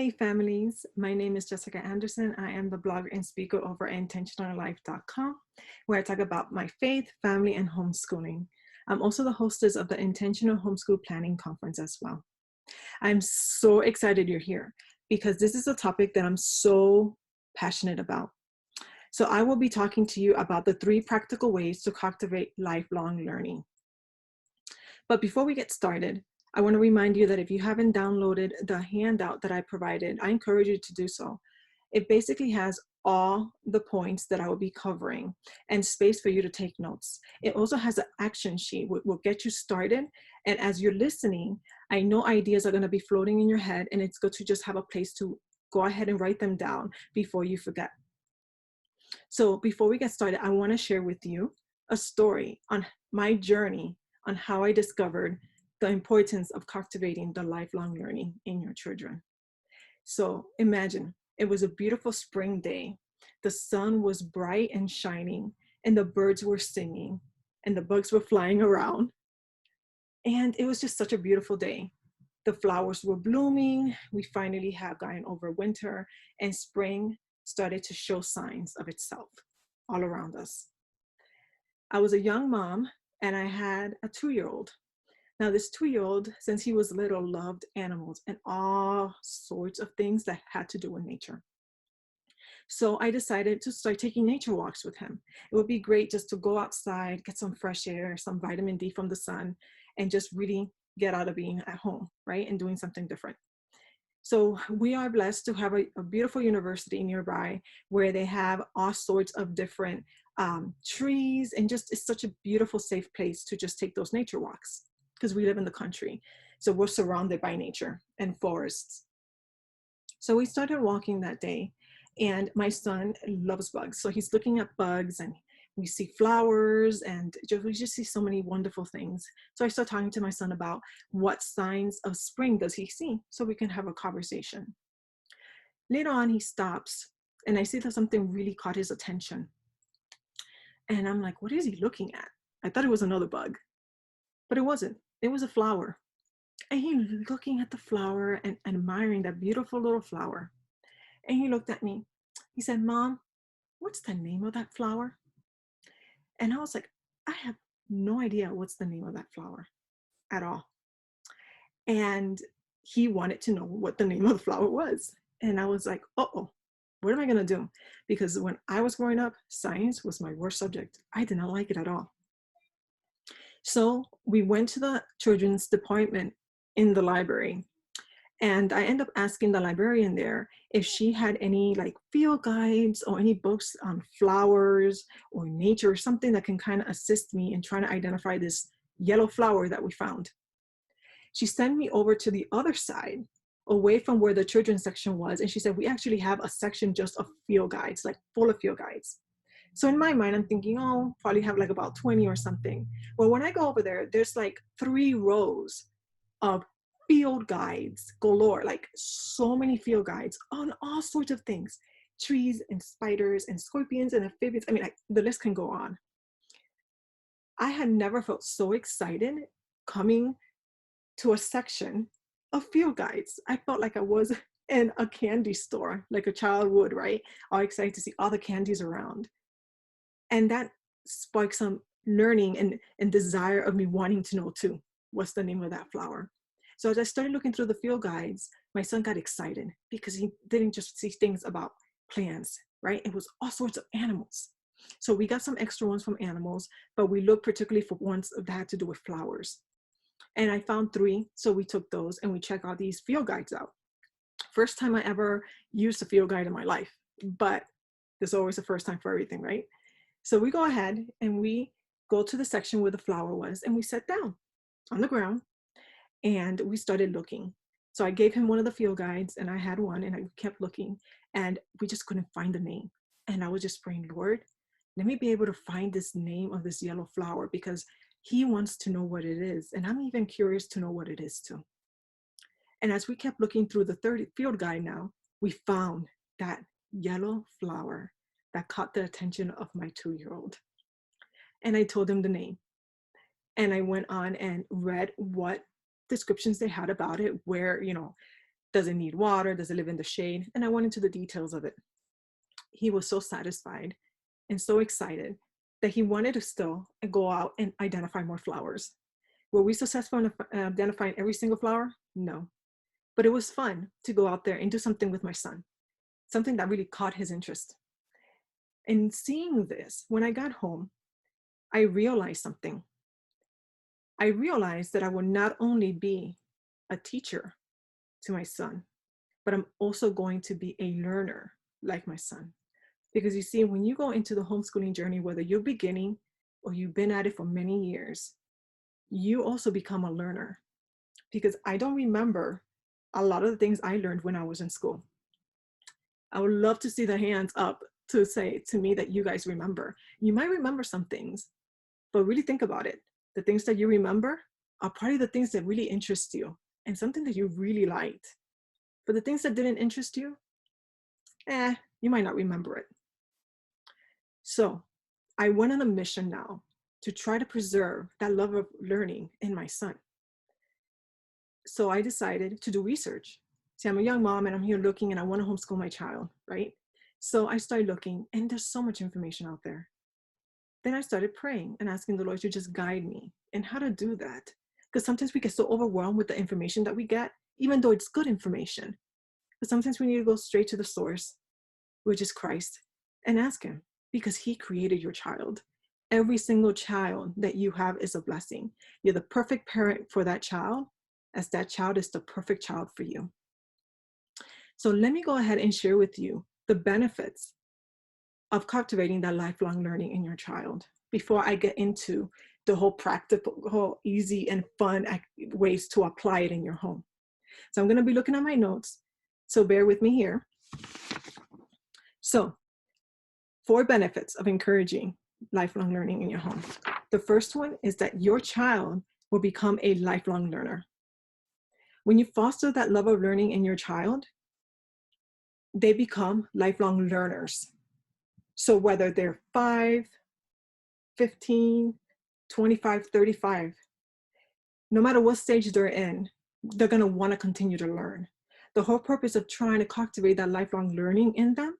Hey families, my name is Jessica Anderson. I am the blogger and speaker over at intentionallife.com, where I talk about my faith, family, and homeschooling. I'm also the hostess of the Intentional Homeschool Planning Conference as well. I'm so excited you're here because this is a topic that I'm so passionate about. So I will be talking to you about the 3 practical ways to cultivate lifelong learning. But before we get started, I want to remind you that if you haven't downloaded the handout that I provided, I encourage you to do so. It basically has all the points that I will be covering and space for you to take notes. It also has an action sheet which will get you started. And as you're listening, I know ideas are going to be floating in your head, and it's good to just have a place to go ahead and write them down before you forget. So before we get started, I want to share with you a story on my journey on how I discovered the importance of cultivating the lifelong learning in your children. So imagine it was a beautiful spring day. The sun was bright and shining, and the birds were singing, and the bugs were flying around. And it was just such a beautiful day. The flowers were blooming. We finally have gotten over winter, and spring started to show signs of itself all around us. I was a young mom, and I had a 2-year-old. Now, this 2-year-old, since he was little, loved animals and all sorts of things that had to do with nature. So I decided to start taking nature walks with him. It would be great just to go outside, get some fresh air, some vitamin D from the sun, and just really get out of being at home, right? And doing something different. So we are blessed to have a beautiful university nearby where they have all sorts of different trees, and just it's such a beautiful, safe place to just take those nature walks because we live in the country. So we're surrounded by nature and forests. So we started walking that day, and my son loves bugs. So he's looking at bugs, and we see flowers, and we just see so many wonderful things. So I start talking to my son about what signs of spring does he see, so we can have a conversation. Later on, he stops, and I see that something really caught his attention. And I'm like, what is he looking at? I thought it was another bug, but it wasn't. It was a flower. And he looking at the flower and admiring that beautiful little flower. And he looked at me. He said, Mom, what's the name of that flower? And I was like, I have no idea what's the name of that flower at all. And he wanted to know what the name of the flower was. And I was like, uh-oh, what am I going to do? Because when I was growing up, science was my worst subject. I did not like it at all. So we went to the children's department in the library. And I ended up asking the librarian there if she had any like field guides or any books on flowers or nature, or something that can kind of assist me in trying to identify this yellow flower that we found. She sent me over to the other side, away from where the children's section was. And she said, we actually have a section just of field guides, like full of field guides. So in my mind, I'm thinking, oh, probably have like about 20 or something. Well, when I go over there, there's like 3 rows of field guides galore, like so many field guides on all sorts of things, trees and spiders and scorpions and amphibians. I mean, the list can go on. I had never felt so excited coming to a section of field guides. I felt like I was in a candy store, like a child would, right? All excited to see all the candies around. And that sparked some learning and desire of me wanting to know too, what's the name of that flower? So as I started looking through the field guides, my son got excited because he didn't just see things about plants, right? It was all sorts of animals. So we got some extra ones from animals, but we looked particularly for ones that had to do with flowers. And I found 3, so we took those and we checked out these field guides out. First time I ever used a field guide in my life, but there's always a first time for everything, right? So we go ahead and we go to the section where the flower was, and we sat down on the ground and we started looking. So I gave him one of the field guides, and I had one, and I kept looking, and we just couldn't find the name. And I was just praying, Lord, let me be able to find this name of this yellow flower, because he wants to know what it is. And I'm even curious to know what it is too. And as we kept looking through the 3rd field guide now, we found that yellow flower that caught the attention of my 2-year-old. And I told him the name. And I went on and read what descriptions they had about it, where, Does it need water? Does it live in the shade? And I went into the details of it. He was so satisfied and so excited that he wanted to still go out and identify more flowers. Were we successful in identifying every single flower? No. But it was fun to go out there and do something with my son, something that really caught his interest. And seeing this, when I got home, I realized something. I realized that I would not only be a teacher to my son, but I'm also going to be a learner like my son. Because you see, when you go into the homeschooling journey, whether you're beginning or you've been at it for many years, you also become a learner. Because I don't remember a lot of the things I learned when I was in school. I would love to see the hands up to say to me that you guys remember. You might remember some things, but really think about it. The things that you remember are probably the things that really interest you and something that you really liked. But the things that didn't interest you, you might not remember it. So I went on a mission now to try to preserve that love of learning in my son. So I decided to do research. See, I'm a young mom and I'm here looking and I want to homeschool my child, right? So I started looking and there's so much information out there. Then I started praying and asking the Lord to just guide me in how to do that. Because sometimes we get so overwhelmed with the information that we get, even though it's good information. But sometimes we need to go straight to the source, which is Christ, and ask him, because he created your child. Every single child that you have is a blessing. You're the perfect parent for that child, as that child is the perfect child for you. So let me go ahead and share with you the benefits of cultivating that lifelong learning in your child before I get into the whole practical, easy and fun ways to apply it in your home. So I'm going to be looking at my notes, so bear with me here. So 4 benefits of encouraging lifelong learning in your home. The first one is that your child will become a lifelong learner. When you foster that love of learning in your child, they become lifelong learners. So whether they're 5, 15, 25, 35, no matter what stage they're in, they're going to want to continue to learn. The whole purpose of trying to cultivate that lifelong learning in them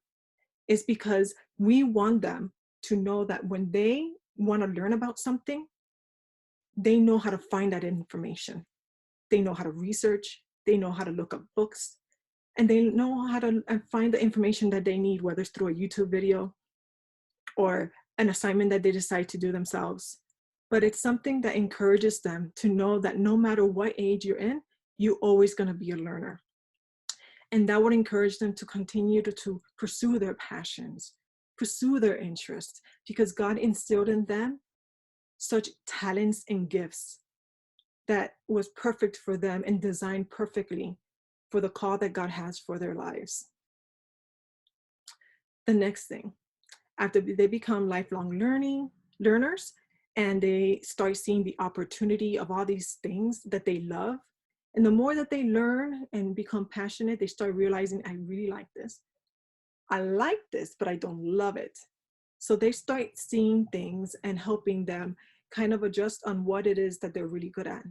is because we want them to know that when they want to learn about something, they know how to find that information. They know how to research, they know how to look up books, and they know how to find the information that they need, whether it's through a YouTube video or an assignment that they decide to do themselves. But it's something that encourages them to know that no matter what age you're in, you're always going to be a learner. And that would encourage them to continue to pursue their passions, pursue their interests, because God instilled in them such talents and gifts that was perfect for them and designed perfectly for the call that God has for their lives. The next thing, after they become lifelong learners, and they start seeing the opportunity of all these things that they love, and the more that they learn and become passionate, they start realizing, I really like this. I like this, but I don't love it. So they start seeing things and helping them kind of adjust on what it is that they're really good at.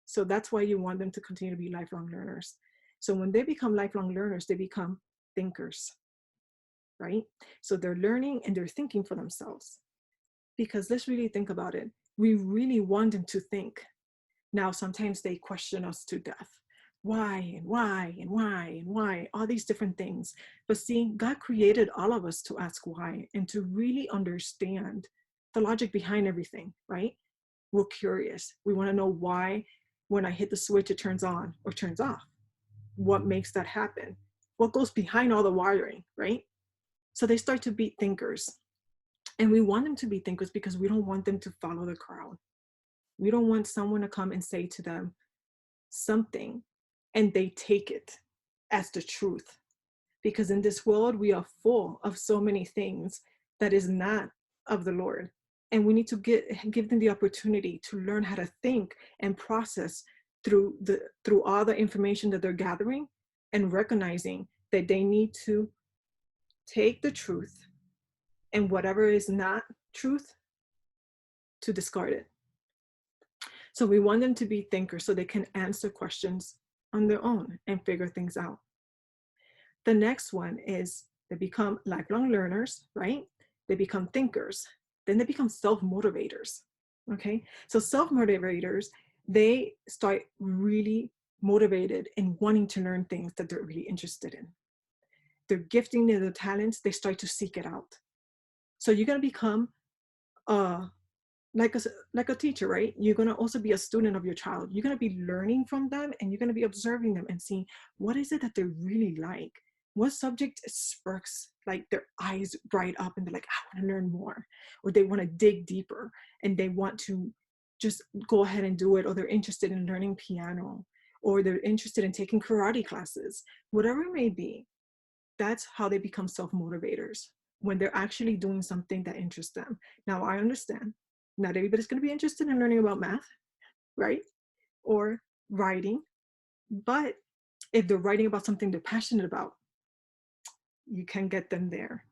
So that's why you want them to continue to be lifelong learners. So when they become lifelong learners, they become thinkers, right? So they're learning and they're thinking for themselves. Because let's really think about it. We really want them to think. Now, sometimes they question us to death. Why and why and why and why, all these different things. But see, God created all of us to ask why and to really understand the logic behind everything, right? We're curious. We want to know why when I hit the switch, it turns on or turns off. What makes that happen? What goes behind all the wiring, right? So they start to be thinkers. And we want them to be thinkers because we don't want them to follow the crowd. We don't want someone to come and say to them something and they take it as the truth. Because in this world, we are full of so many things that is not of the Lord. And we need to give them the opportunity to learn how to think and process through all the information that they're gathering, and recognizing that they need to take the truth and whatever is not truth, to discard it. So we want them to be thinkers so they can answer questions on their own and figure things out. The next one is they become lifelong learners, right? They become thinkers. Then they become self-motivators, okay? So self-motivators, they start really motivated and wanting to learn things that they're really interested in. Their gifting, their talents, they start to seek it out. So you're going to become like a teacher, right? You're going to also be a student of your child. You're going to be learning from them, and you're going to be observing them and seeing what is it that they really like. What subject sparks like their eyes bright up and they're like, I want to learn more, or they want to dig deeper and they want to just go ahead and do it, or they're interested in learning piano, or they're interested in taking karate classes, whatever it may be. That's how they become self-motivators, when they're actually doing something that interests them. Now, I understand not everybody's going to be interested in learning about math, right? Or writing. But if they're writing about something they're passionate about, you can get them there.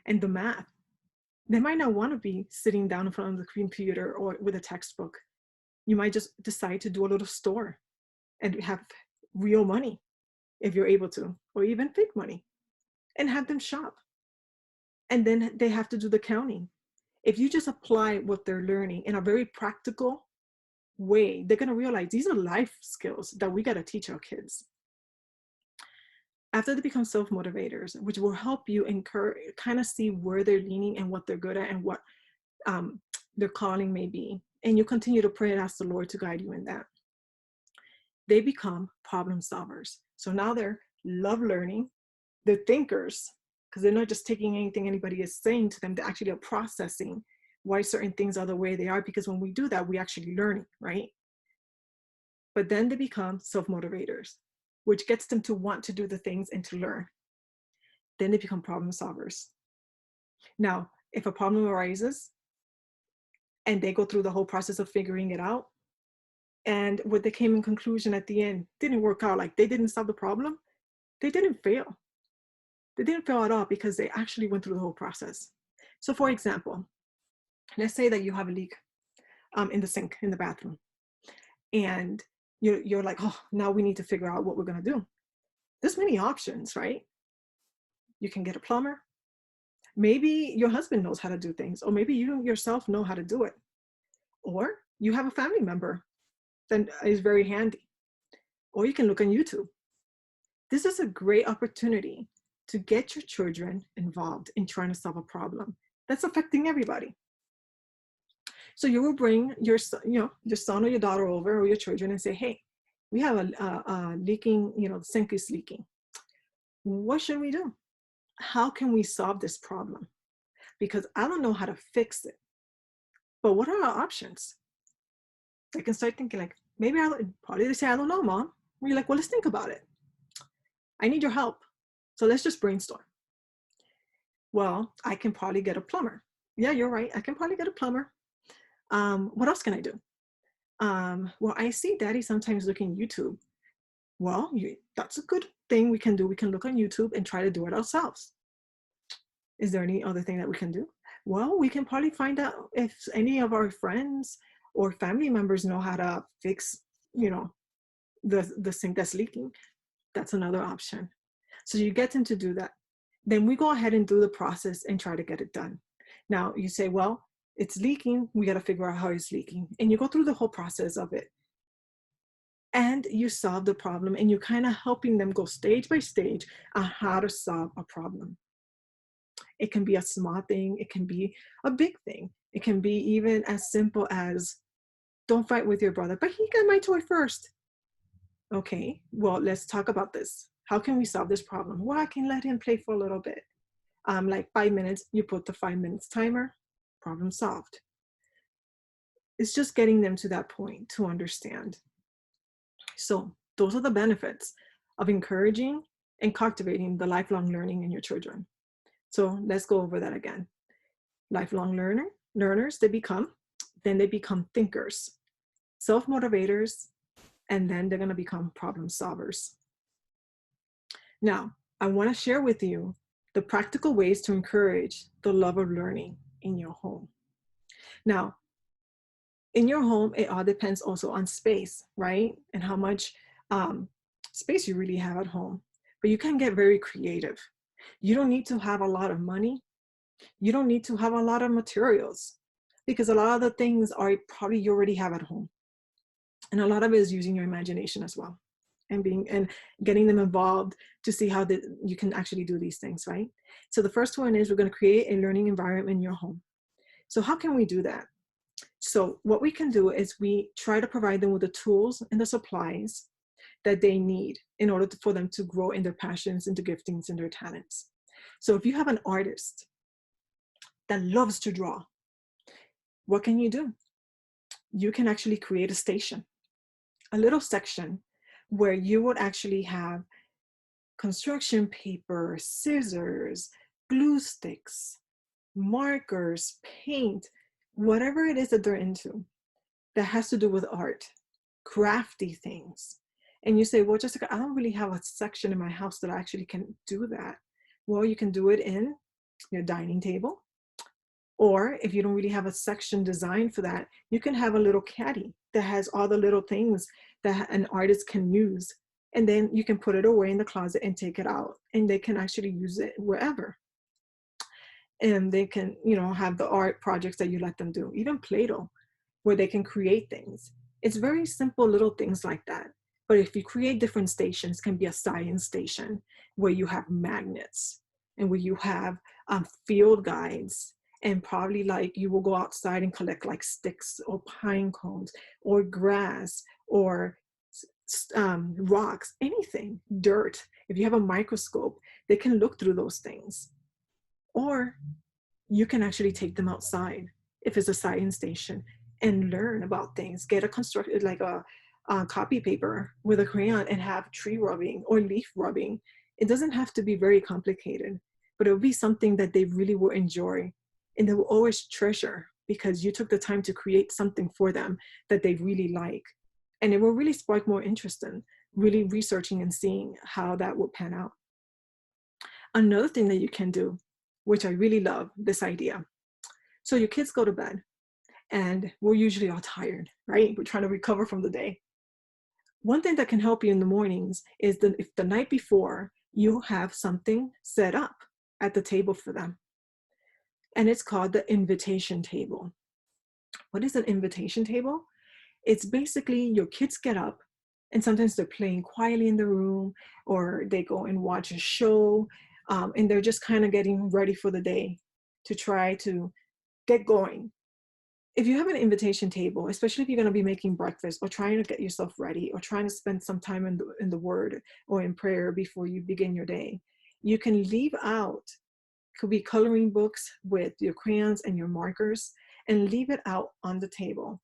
And the math, they might not want to be sitting down in front of the computer or with a textbook. You might just decide to do a little store and have real money if you're able to, or even fake money, and have them shop. And then they have to do the counting. If you just apply what they're learning in a very practical way, they're going to realize these are life skills that we got to teach our kids. After they become self-motivators, which will help you encourage, kind of see where they're leaning and what they're good at and what their calling may be. And you continue to pray and ask the Lord to guide you in that. They become problem solvers. So now they're love learning, they're thinkers, because they're not just taking anything anybody is saying to them, they actually are processing why certain things are the way they are, because when we do that, we actually learn, right? But then they become self-motivators, which gets them to want to do the things and to learn. Then they become problem solvers. Now, if a problem arises and they go through the whole process of figuring it out, and what they came in conclusion at the end didn't work out, like they didn't solve the problem, they didn't fail. They didn't fail at all because they actually went through the whole process. So for example, let's say that you have a leak in the sink in the bathroom, and you're like, oh, now we need to figure out what we're going to do. There's many options, right? You can get a plumber. Maybe your husband knows how to do things, or maybe you yourself know how to do it. Or you have a family member that is very handy. Or you can look on YouTube. This is a great opportunity to get your children involved in trying to solve a problem that's affecting everybody. So you will bring your son or your daughter over, or your children, and say, hey, we have a leaking, the sink is leaking. What should we do? How can we solve this problem? Because I don't know how to fix it, but what are our options? They can start thinking like, probably they say, I don't know, Mom. We're like, well, let's think about it. I need your help. So let's just brainstorm. Well, I can probably get a plumber. Yeah, you're right. I can probably get a plumber. What else can I do? Well, I see Daddy sometimes looking YouTube. Well, that's a good thing we can do. We can look on YouTube and try to do it ourselves. Is there any other thing that we can do? Well, we can probably find out if any of our friends or family members know how to fix, the sink that's leaking. That's another option. So you get them to do that. Then we go ahead and do the process and try to get it done. Now you say, well, it's leaking. We got to figure out how it's leaking. And you go through the whole process of it. And you solve the problem, and you're kind of helping them go stage by stage on how to solve a problem. It can be a small thing. It can be a big thing. It can be even as simple as, don't fight with your brother, but he got my toy first. Okay, well, let's talk about this. How can we solve this problem? Well, I can let him play for a little bit. Like 5 minutes, you put the 5 minutes timer, problem solved. It's just getting them to that point to understand. So those are the benefits of encouraging and cultivating the lifelong learning in your children. So let's go over that again. Lifelong learners, they become thinkers, self-motivators, and then they're going to become problem solvers. Now, I want to share with you the practical ways to encourage the love of learning in your home. Now, in your home, it all depends also on space, right? And how much space you really have at home. But you can get very creative. You don't need to have a lot of money. You don't need to have a lot of materials, because a lot of the things are probably you already have at home. And a lot of it is using your imagination as well, and getting them involved to see how you can actually do these things, right? So the first one is we're going to create a learning environment in your home. So how can we do that? So what we can do is we try to provide them with the tools and the supplies that they need in order for them to grow in their passions, into giftings, and their talents. So if you have an artist that loves to draw, what can you do? You can actually create a station, a little section where you would actually have construction paper, scissors, glue sticks, markers, paint, whatever it is that they're into that has to do with art, crafty things. And you say, well, Jessica, I don't really have a section in my house that I actually can do that. Well, you can do it in your dining table. Or if you don't really have a section designed for that, you can have a little caddy that has all the little things that an artist can use. And then you can put it away in the closet and take it out, and they can actually use it wherever. And they can, have the art projects that you let them do, even Play-Doh, where they can create things. It's very simple little things like that. But if you create different stations, it can be a science station where you have magnets and where you have field guides, and probably like you will go outside and collect like sticks or pine cones or grass or rocks, anything, dirt. If you have a microscope, they can look through those things. Or you can actually take them outside if it's a science station and learn about things. Get like a copy paper with a crayon and have tree rubbing or leaf rubbing. It doesn't have to be very complicated, but it will be something that they really will enjoy and they will always treasure, because you took the time to create something for them that they really like. And it will really spark more interest in really researching and seeing how that will pan out. Another thing that you can do, which I really love this idea. So your kids go to bed and we're usually all tired, right? We're trying to recover from the day. One thing that can help you in the mornings is that if the night before you have something set up at the table for them, and it's called the invitation table. What is an invitation table? It's basically your kids get up and sometimes they're playing quietly in the room, or they go and watch a show, and they're just kind of getting ready for the day to try to get going. If you have an invitation table, especially if you're going to be making breakfast or trying to get yourself ready or trying to spend some time in the word or in prayer before you begin your day, you can leave out, could be coloring books with your crayons and your markers, and leave it out on the table.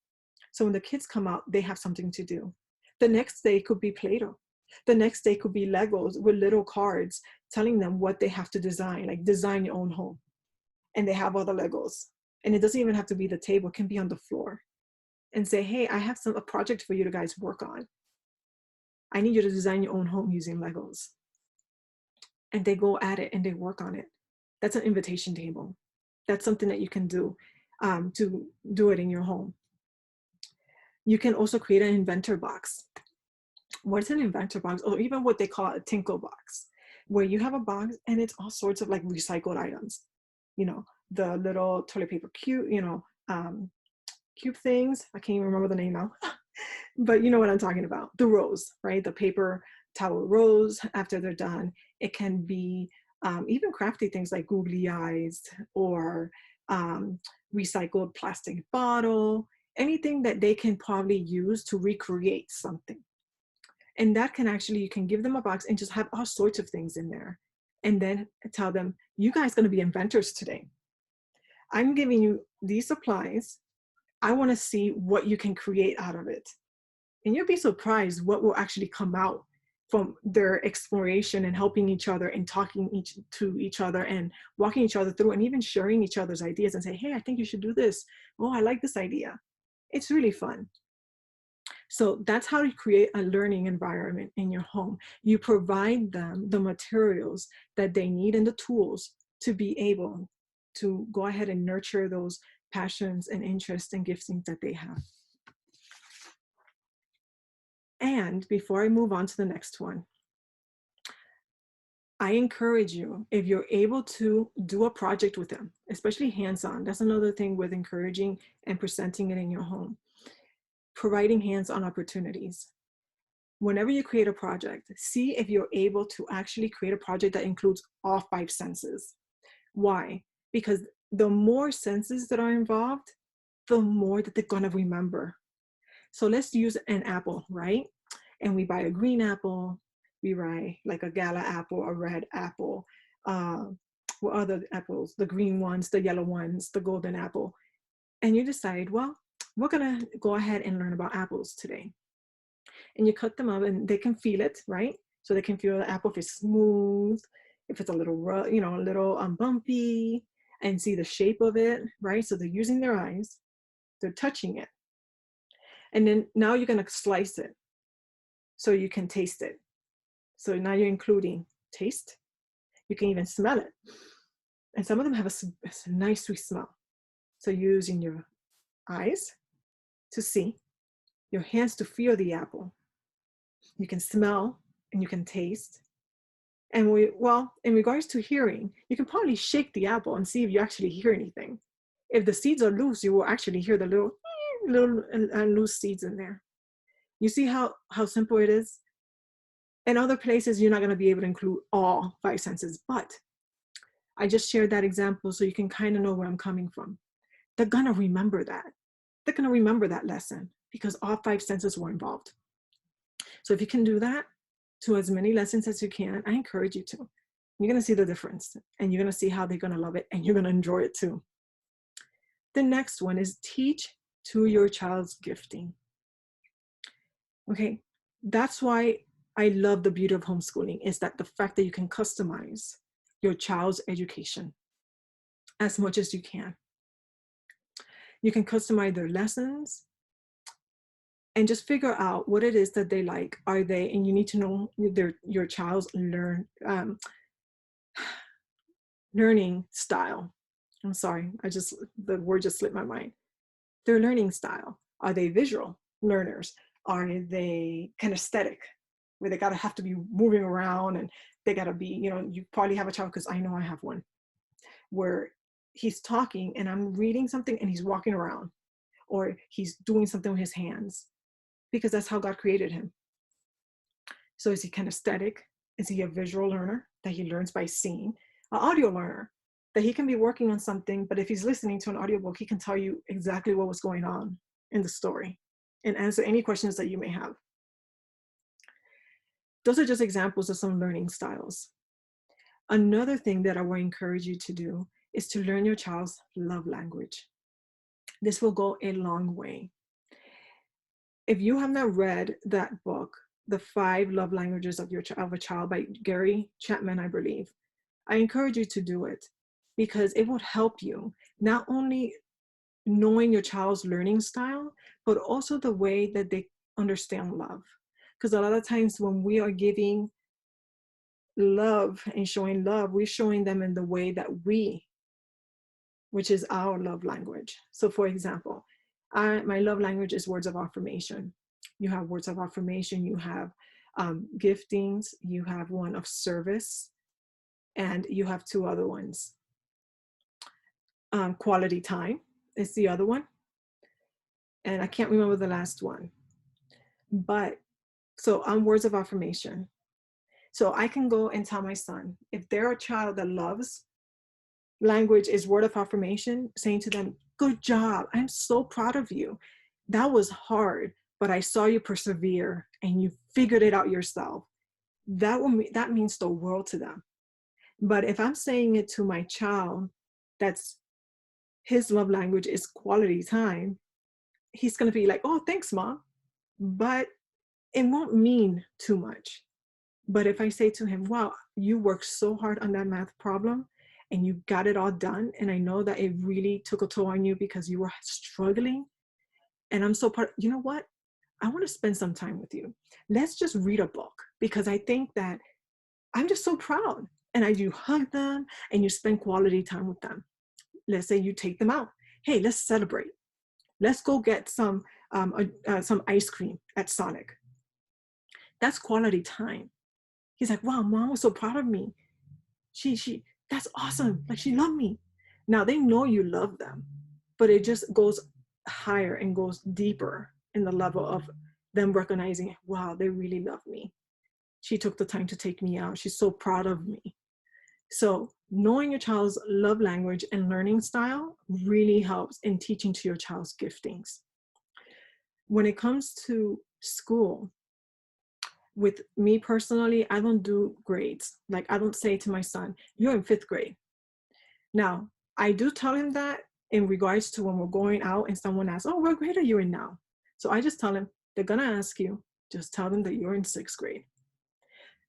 So when the kids come out, they have something to do. The next day could be Play-Doh. The next day could be Legos with little cards telling them what they have to design, like design your own home. And they have all the Legos. And it doesn't even have to be the table, it can be on the floor. And say, hey, I have a project for you to guys work on. I need you to design your own home using Legos. And they go at it and they work on it. That's an invitation table. That's something that you can do to do it in your home. You can also create an inventor box. What's an inventor box? Or even what they call a tinkle box, where you have a box and it's all sorts of like recycled items. The little toilet paper cube, cube things. I can't even remember the name now, but you know what I'm talking about. The rolls, right? The paper towel rolls after they're done. It can be even crafty things like googly eyes or recycled plastic bottle, anything that they can probably use to recreate something. And that can actually, you can give them a box and just have all sorts of things in there. And then tell them, you guys are going to be inventors today. I'm giving you these supplies. I want to see what you can create out of it. And you'll be surprised what will actually come out from their exploration and helping each other and talking to each other and walking each other through and even sharing each other's ideas and say, hey, I think you should do this. Oh, I like this idea. It's really fun. So that's how you create a learning environment in your home. You provide them the materials that they need and the tools to be able to go ahead and nurture those passions and interests and giftings that they have. And before I move on to the next one, I encourage you, if you're able to do a project with them, especially hands-on, that's another thing with encouraging and presenting it in your home, providing hands-on opportunities. Whenever you create a project, see if you're able to actually create a project that includes all 5 senses. Why? Because the more senses that are involved, the more that they're gonna remember. So let's use an apple, right? And we buy a green apple, we buy like a gala apple, a red apple, what other apples? The green ones, the yellow ones, the golden apple. And you decide, well, we're gonna go ahead and learn about apples today. And you cut them up and they can feel it, right? So they can feel the apple if it's smooth, if it's a little, a little bumpy, and see the shape of it, right? So they're using their eyes, they're touching it. And then now you're gonna slice it so you can taste it. So now you're including taste. You can even smell it. And some of them have a nice sweet smell. So you're using your eyes to see, your hands to feel the apple. You can smell and you can taste. And in regards to hearing, you can probably shake the apple and see if you actually hear anything. If the seeds are loose, you will actually hear the little loose seeds in there. You see how simple it is? In other places, you're not going to be able to include all 5 senses, but I just shared that example so you can kind of know where I'm coming from. They're going to remember that. They're going to remember that lesson because all 5 senses were involved. So if you can do that to as many lessons as you can, I encourage you to. You're going to see the difference and you're going to see how they're going to love it and you're going to enjoy it too. The next one is teach to your child's gifting. Okay, that's why I love the beauty of homeschooling, is that the fact that you can customize your child's education as much as you can. You can customize their lessons and just figure out what it is that they like. And you need to know your child's learning style. I'm sorry, the word just slipped my mind. Their learning style. Are they visual learners? Are they kinesthetic, where they have to be moving around and they gotta be, you probably have a child, because I know I have one, where he's talking and I'm reading something and he's walking around, or he's doing something with his hands, because that's how God created him. So is he kinesthetic? Is he a visual learner that he learns by seeing? An audio learner, that he can be working on something, but if he's listening to an audiobook, he can tell you exactly what was going on in the story and answer any questions that you may have. Those are just examples of some learning styles. Another thing that I will encourage you to do is to learn your child's love language. This will go a long way. If you have not read that book, The 5 Love Languages of a Child by Gary Chapman, I believe, I encourage you to do it, because it would help you not only knowing your child's learning style, but also the way that they understand love. Because a lot of times when we are giving love and showing love, we're showing them in the way that which is our love language. So for example, my love language is words of affirmation. You have words of affirmation, you have giftings, you have one of service, and you have 2 other ones. Quality time is the other one. And I can't remember the last one. But so I'm words of affirmation. So I can go and tell my son, if they're a child that loves language is word of affirmation, saying to them, good job, I'm so proud of you. That was hard, but I saw you persevere and you figured it out yourself. That means the world to them. But if I'm saying it to my child, that's his love language is quality time, he's going to be like, oh, thanks, Mom. But it won't mean too much. But if I say to him, wow, you worked so hard on that math problem and you got it all done, and I know that it really took a toll on you because you were struggling, and I'm so proud, you know what? I want to spend some time with you. Let's just read a book, because I think that I'm just so proud. And you hug them and you spend quality time with them. Let's say you take them out. Hey, let's celebrate. Let's go get some ice cream at Sonic. That's quality time. He's like, wow, mom was so proud of me. That's awesome. Like, she loved me. Now they know you love them, but it just goes higher and goes deeper in the level of them recognizing, wow, they really love me. She took the time to take me out. She's so proud of me. So knowing your child's love language and learning style really helps in teaching to your child's giftings. When it comes to school, with me personally, I don't do grades. Like, I don't say to my son, you're in 5th grade. Now, I do tell him that in regards to when we're going out and someone asks, oh, what grade are you in now? So I just tell him, they're gonna ask you, just tell them that you're in 6th grade.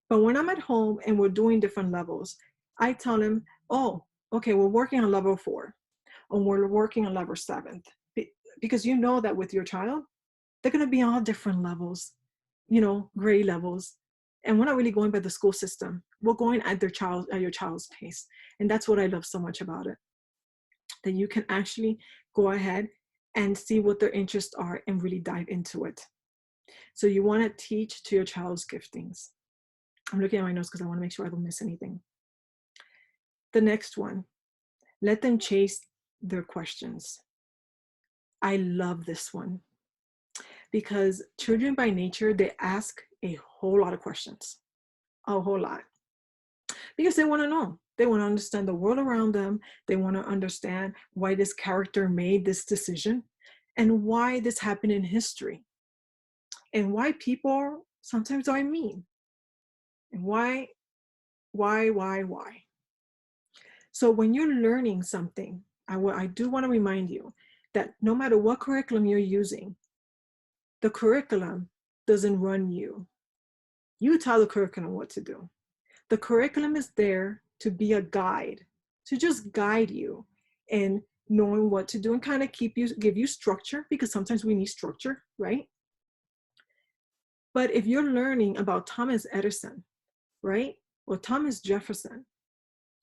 But when I'm at home and we're doing different levels, I tell him, oh, okay, we're working on level 4, or we're working on level 7. Because you know that with your child, they're gonna be all different levels, grade levels. And we're not really going by the school system. We're going at your child's pace. And that's what I love so much about it. That you can actually go ahead and see what their interests are and really dive into it. So you want to teach to your child's giftings. I'm looking at my notes because I want to make sure I don't miss anything. The next one, let them chase their questions. I love this one because children by nature, they ask a whole lot of questions, a whole lot, because they want to know. They want to understand the world around them. They want to understand why this character made this decision and why this happened in history and why people sometimes are mean and why. So when you're learning something, I do want to remind you that no matter what curriculum you're using, the curriculum doesn't run you. You tell the curriculum what to do. The curriculum is there to be a guide, to just guide you in knowing what to do and kind of give you structure, because sometimes we need structure, right? But if you're learning about Thomas Edison, right? Or Thomas Jefferson,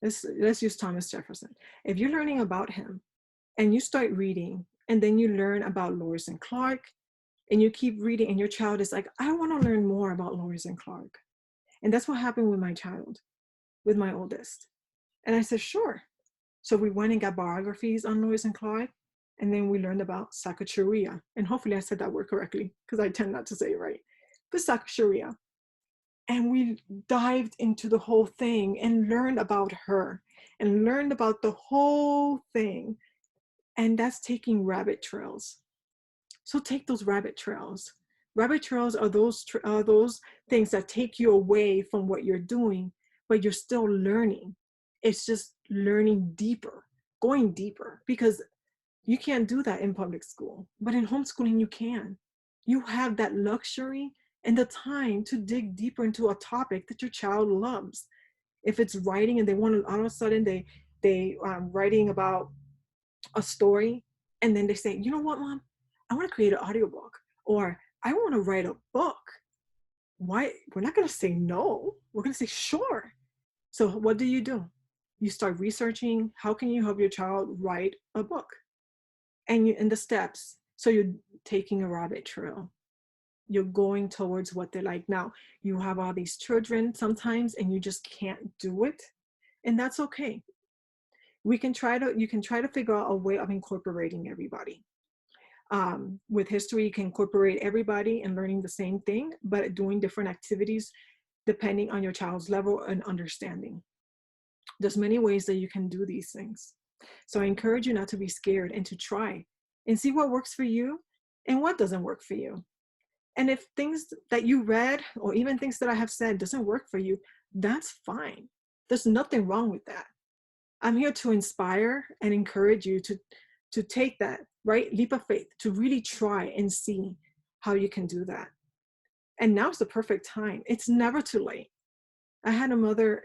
let's use Thomas Jefferson. If you're learning about him and you start reading and then you learn about Lewis and Clark and you keep reading and your child is like, I want to learn more about Lewis and Clark. And that's what happened with my child, with my oldest. And I said, sure. So we went and got biographies on Lewis and Clark, and then we learned about Sacagawea. And hopefully I said that word correctly because I tend not to say it right. But Sacagawea. And we dived into the whole thing and learned about her and learned about the whole thing. And that's taking rabbit trails. So take those rabbit trails. Rabbit trails are those things that take you away from what you're doing, but you're still learning. It's just learning deeper, going deeper, because you can't do that in public school. But in homeschooling, you can. You have that luxury and the time to dig deeper into a topic that your child loves. If it's writing and they want to, all of a sudden they writing about a story, and then they say, you know what, mom, I want to create an audiobook, or I want to write a book. Why? We're not going to say no. We're going to say sure. So what do? You start researching, how can you help your child write a book? And you in the steps. So you're taking a rabbit trail. You're going towards what they like. Now, you have all these children sometimes and you just can't do it. And that's okay. You can try to figure out a way of incorporating everybody. With history, you can incorporate everybody and learning the same thing, but doing different activities depending on your child's level and understanding. There's many ways that you can do these things. So I encourage you not to be scared and to try and see what works for you and what doesn't work for you. And if things that you read or even things that I have said doesn't work for you, that's fine. There's nothing wrong with that. I'm here to inspire and encourage you to take that, right, leap of faith, to really try and see how you can do that. And now's the perfect time. It's never too late. I had a mother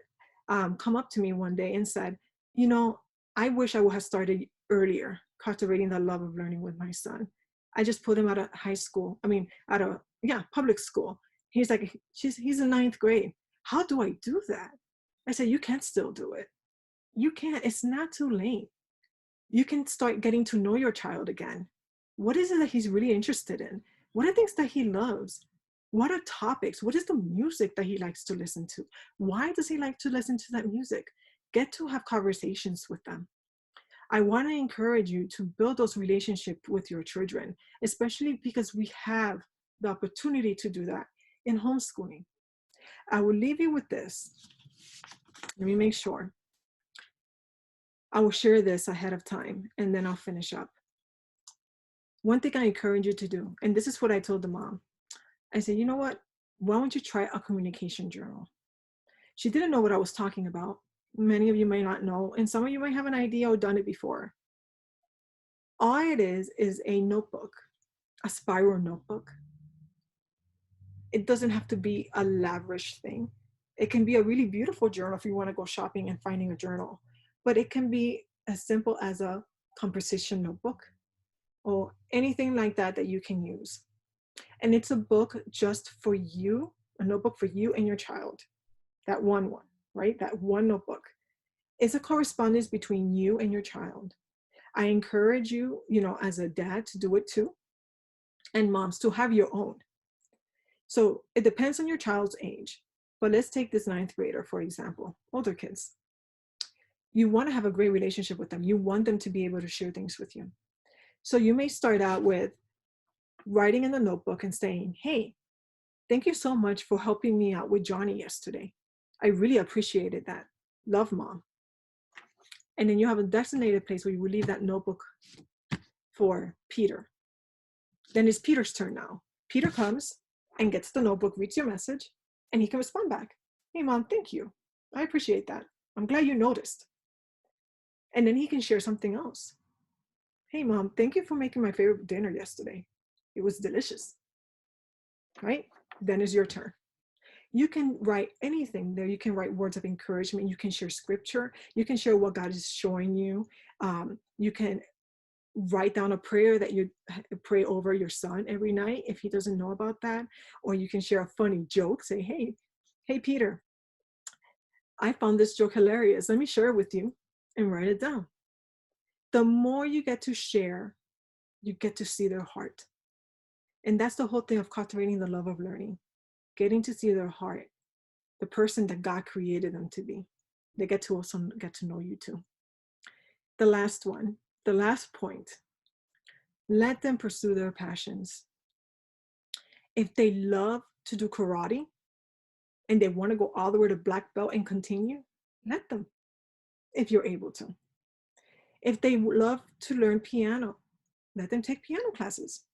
come up to me one day and said, you know, I wish I would have started earlier, cultivating the love of learning with my son. I just put him out of public school. He's like, he's in 9th grade. How do I do that? I said, you can still do it. You can. It's not too late. You can start getting to know your child again. What is it that he's really interested in? What are things that he loves? What are topics? What is the music that he likes to listen to? Why does he like to listen to that music? Get to have conversations with them. I want to encourage you to build those relationships with your children, especially because we have the opportunity to do that in homeschooling. I will leave you with this. Let me make sure. I will share this ahead of time and then I'll finish up. One thing I encourage you to do, and this is what I told the mom. I said, you know what? Why don't you try a communication journal? She didn't know what I was talking about. Many of you may not know, and some of you might have an idea or done it before. All it is a notebook, a spiral notebook. It doesn't have to be a lavish thing. It can be a really beautiful journal if you want to go shopping and finding a journal, but it can be as simple as a composition notebook or anything like that that you can use. And it's a book just for you, a notebook for you and your child. That one, right? That one notebook. It's a correspondence between you and your child. I encourage you, as a dad to do it too, and moms to have your own. So it depends on your child's age, but let's take this 9th grader, for example, older kids. You want to have a great relationship with them. You want them to be able to share things with you. So you may start out with writing in the notebook and saying, hey, thank you so much for helping me out with Johnny yesterday. I really appreciated that. Love, Mom. And then you have a designated place where you will leave that notebook for Peter. Then it's Peter's turn now. Peter comes and gets the notebook, reads your message, and he can respond back. Hey, Mom, thank you. I appreciate that. I'm glad you noticed. And then he can share something else. Hey, Mom, thank you for making my favorite dinner yesterday. It was delicious. Right? Then it's your turn. You can write anything there. You can write words of encouragement. You can share scripture. You can share what God is showing you. You can write down a prayer that you pray over your son every night if he doesn't know about that. Or you can share a funny joke. Say, hey, Peter, I found this joke hilarious. Let me share it with you, and write it down. The more you get to share, you get to see their heart. And that's the whole thing of cultivating the love of learning. Getting to see their heart, the person that God created them to be. They get to also get to know you too. The last one, the last point, let them pursue their passions. If they love to do karate and they want to go all the way to black belt and continue, let them, if you're able to. If they love to learn piano, let them take piano classes.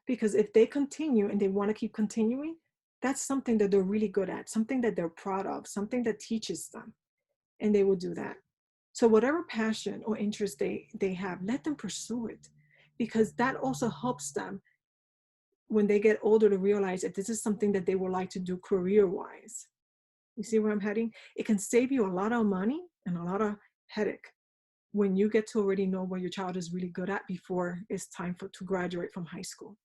Because if they continue and they want to keep continuing, that's something that they're really good at, something that they're proud of, something that teaches them, and they will do that. So whatever passion or interest they have, let them pursue it, because that also helps them when they get older to realize if this is something that they would like to do career-wise. You see where I'm heading? It can save you a lot of money and a lot of headache when you get to already know what your child is really good at before it's time to graduate from high school.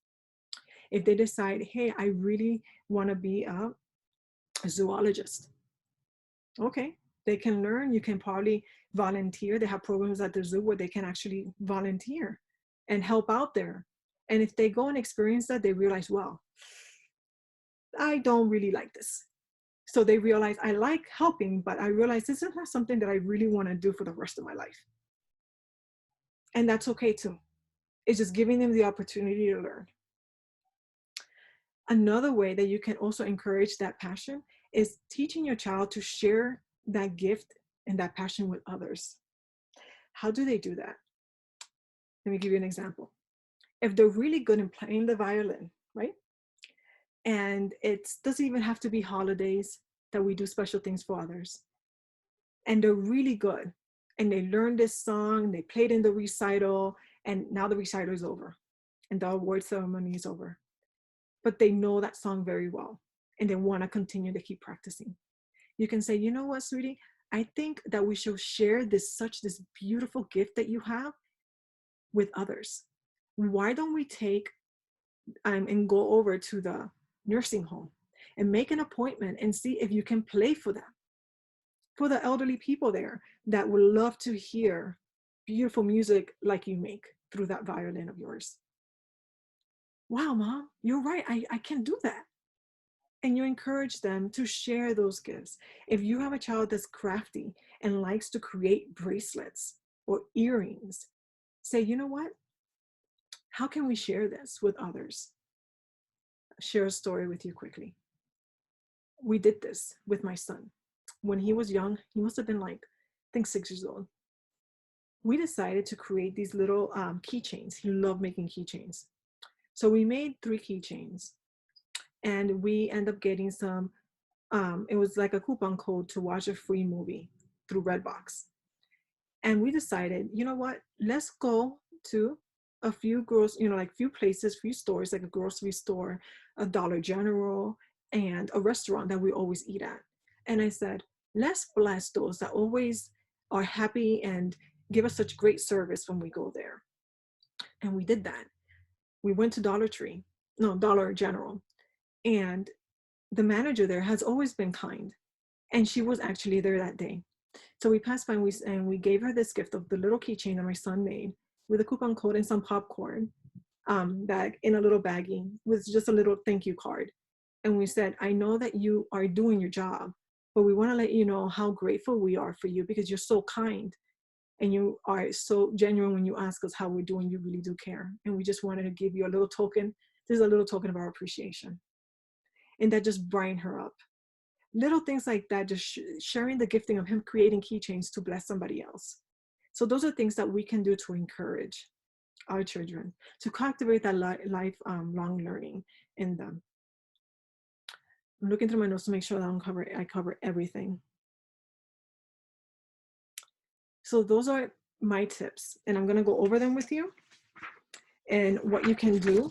If they decide, hey, I really want to be a zoologist. Okay, they can learn. You can probably volunteer. They have programs at the zoo where they can actually volunteer and help out there. And if they go and experience that, they realize, well, I don't really like this. So they realize I like helping, but I realize this is not something that I really want to do for the rest of my life. And that's okay too. It's just giving them the opportunity to learn. Another way that you can also encourage that passion is teaching your child to share that gift and that passion with others. How do they do that? Let me give you an example. If they're really good in playing the violin, right? And it doesn't even have to be holidays that we do special things for others. And they're really good. And they learn this song, they played in the recital, and now the recital is over. And the award ceremony is over. But they know that song very well. And they want to continue to keep practicing. You can say, you know what, sweetie? I think that we should share this beautiful gift that you have with others. Why don't we take and go over to the nursing home and make an appointment and see if you can play for them, for the elderly people there that would love to hear beautiful music like you make through that violin of yours. Wow, Mom, you're right. I can do that. and you encourage them to share those gifts. If you have a child that's crafty and likes to create bracelets or earrings, say, you know what? How can we share this with others? Share a story with you quickly. We did this with my son. When he was young, he must have been like, I think 6 years old. We decided to create these little keychains. He loved making keychains. So we made 3 keychains, and we end up getting some, it was like a coupon code to watch a free movie through Redbox. And we decided, you know what, let's go to a few like few places, few stores, like a grocery store, a Dollar General, and a restaurant that we always eat at. And I said, let's bless those that always are happy and give us such great service when we go there. And we did that. We went to Dollar General, and the manager there has always been kind, and she was actually there that day. So we passed by, and we gave her this gift of the little keychain that my son made with a coupon code and some popcorn bag in a little baggie with just a little thank you card. And we said, I know that you are doing your job, but we want to let you know how grateful we are for you, because you're so kind and you are so genuine when you ask us how we're doing. You really do care. And we just wanted to give you a little token. This is a little token of our appreciation. And that just brightened her up. Little things like that, just sharing the gifting of him creating keychains to bless somebody else. So those are things that we can do to encourage our children, to cultivate that lifelong learning in them. I'm looking through my notes to make sure that I cover everything. So those are my tips, and I'm going to go over them with you and what you can do,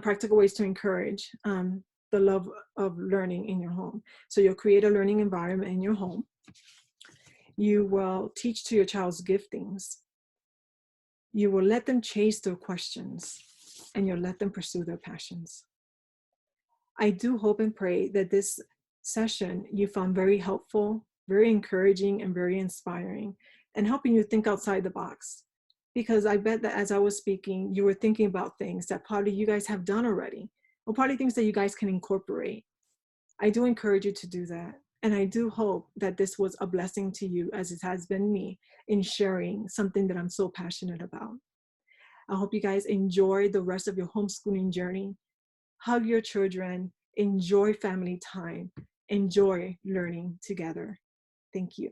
practical ways to encourage the love of learning in your home. So you'll create a learning environment in your home. You will teach to your child's giftings. You will let them chase their questions, and you'll let them pursue their passions. I do hope and pray that this session you found very helpful, very encouraging, and very inspiring, and helping you think outside the box. Because I bet that as I was speaking, you were thinking about things that probably you guys have done already, or probably things that you guys can incorporate. I do encourage you to do that. And I do hope that this was a blessing to you, as it has been me, in sharing something that I'm so passionate about. I hope you guys enjoy the rest of your homeschooling journey. Hug your children, enjoy family time, enjoy learning together. Thank you.